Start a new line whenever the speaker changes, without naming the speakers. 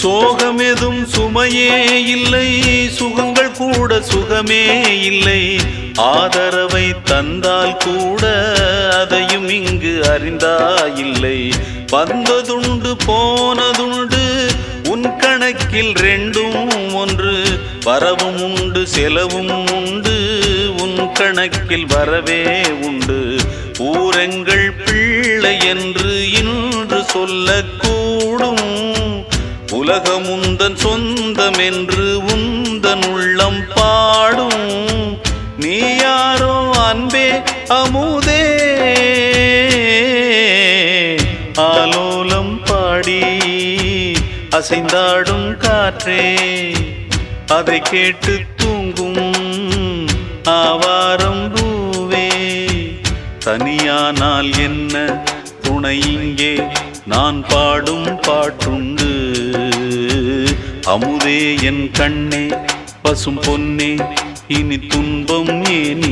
சோகமெதும் சுமையே இல்லை, சுகங்கள் கூட சுகமே இல்லை. ஆதரவை தந்தால் கூட அதையும் இங்கு அறிந்தாயில்லை. வந்ததுண்டு போனதுண்டு உன் கணக்கில் ரெண்டும் ஒன்று. வரவும் உண்டு செலவும் உண்டு, உன் கணக்கில் வரவே உண்டு. ஊரெங்கள் பிள்ளை என்று இன்று சொல்லக்கூடும். உலகம் உந்தன் சொந்தம் என்று உந்தன் உள்ளம் பாடும். நீ யாரோ அன்பே அமுதே, ஆலோலம் பாடி அசைந்தாடும் காற்றே, அதை கேட்டு தூங்கும் ஆவாரம் பூவே. தனியானால் என்ன துணை இங்கே, நான் பாடும் பாட்டுண்டு. அமுதே என் கண்ணே பசும் பொன்னே, இனி துன்பம் ஏன்